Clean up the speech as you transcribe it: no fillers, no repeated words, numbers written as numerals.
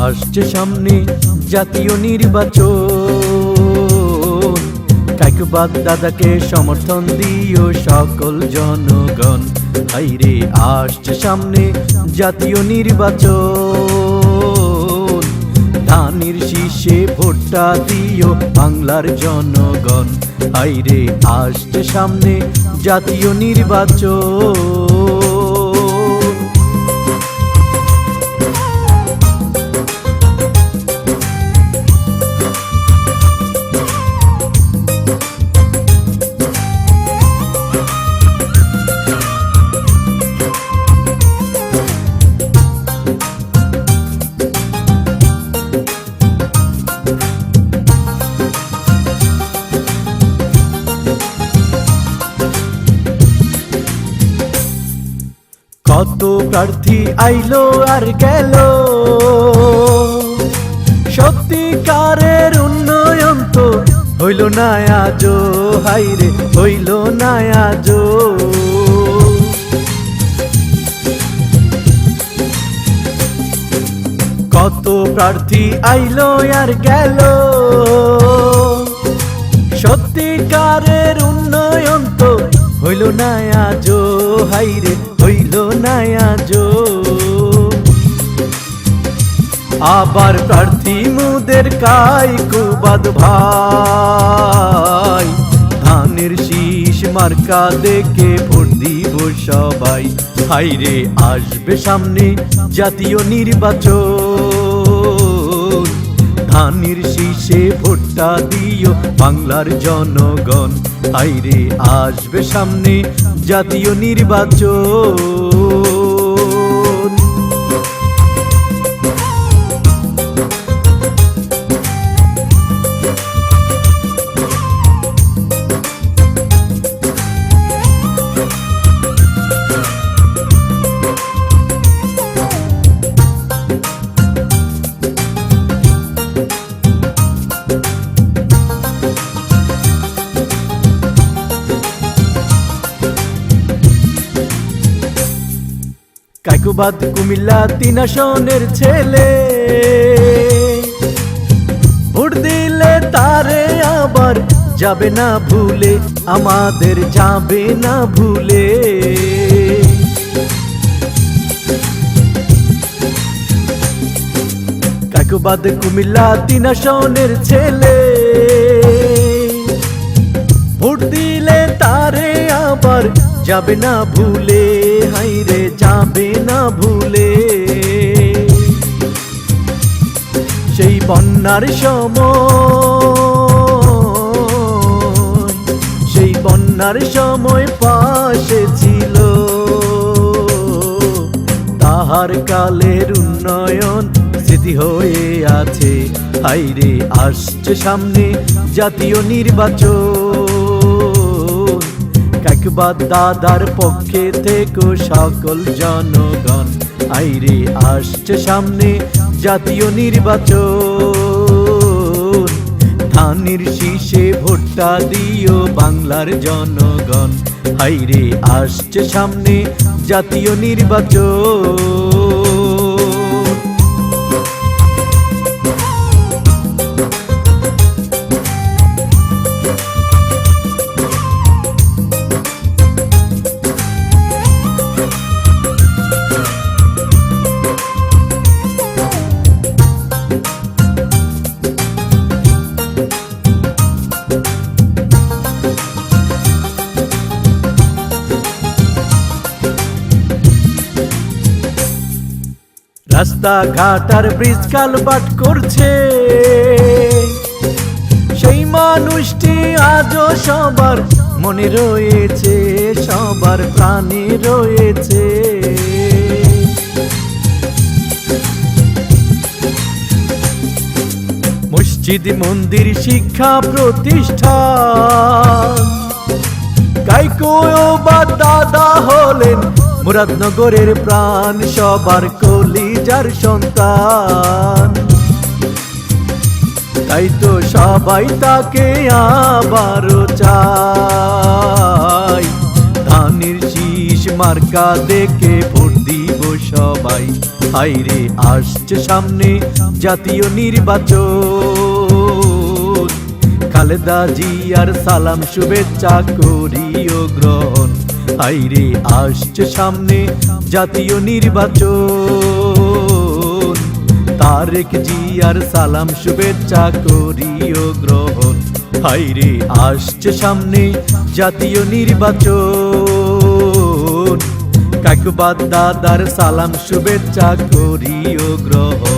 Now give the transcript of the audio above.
আসছে সামনে জাতীয় নির্বাচন, কায়কোবাদ দাদাকে সমর্থন দিও সকল জনগণ। হাইরে আসছে সামনে জাতীয় নির্বাচন, ধানের শীষে ভোটটা দিও বাংলার জনগণ। হাইরে আসছে সামনে জাতীয় নির্বাচন। কত প্রার্থী আইলো আর গেল, সত্যিকারের উন্নয়ন তো হইল না আজো। হাইরে হইল না আজো। কত প্রার্থী আইলো আর গেল, সত্যিকারের উন্নয়ন তো হইল না আজো। হাইরে হইল না আজো। আবার প্রার্থী মুদের কায়কোবাদ ভাই, ধানের শীষ মার্কা দেখে ভোট দিব সবাই। হাইরে আসবে সামনে জাতীয় নির্বাচন, ধানের শীষে ভোটটা দিও বাংলার জনগণ। হাইরে আসবে সামনে জাতীয় নির্বাচন। কায়কোবাদ কুমিল্লা 3 আসনের ছেলে, ভোট দিলে তারে আবার যাবে না ভুলে, আমাদের যাবে না ভুলে। কায়কোবাদ কুমিল্লা 3 আসনের ছেলে, ভোট দিলে তারে আবার যাবে না ভুলে। হাইরে যাবে না ভুলে। সেই বন্যার সময়, সেই বন্যার সময় পাশে ছিল, তাহার কালের উন্নয়ন স্মৃতি হয়ে আছে। হাইরে আসছে সামনে জাতীয় নির্বাচন, কায়কোবাদ দাদার পক্ষে থেকে সকল জনগণ। হাইরে আসছে সামনে জাতীয় নির্বাচন, ধানের শীষে ভোটটা দিও বাংলার জনগণ। হাইরে আসছে সামনে জাতীয় নির্বাচন। রাস্তাঘাট আর ব্রিজ কালভার্ট করছে, সেই মানুষটি আজও সবার মনে রয়েছে, সবার প্রাণে রয়েছে। মসজিদ মন্দির শিক্ষা প্রতিষ্ঠান, কায়কোবাদ দাদা হলেন মুরাদনগরের প্রাণ, সবার কলিজার সন্তান। তাই তো সবাই তাকে আবারও চাই, ধানের শীষ মার্কা দেখে ভোট দিব। সবাই। হাইরে আসছে সামনে জাতীয় নির্বাচন, খালেদা জিয়ার সালাম শুভেচ্ছা করিও গ্রহণ। হাইরে আসছে সামনে জাতীয় নির্বাচন, তারেক জিয়ার সালাম শুভেচ্ছা করিও গ্রহণ। হাইরে আসছে সামনে জাতীয় নির্বাচন, কাকবাদ দাদার সালাম শুভেচ্ছা করিও গ্রহণ।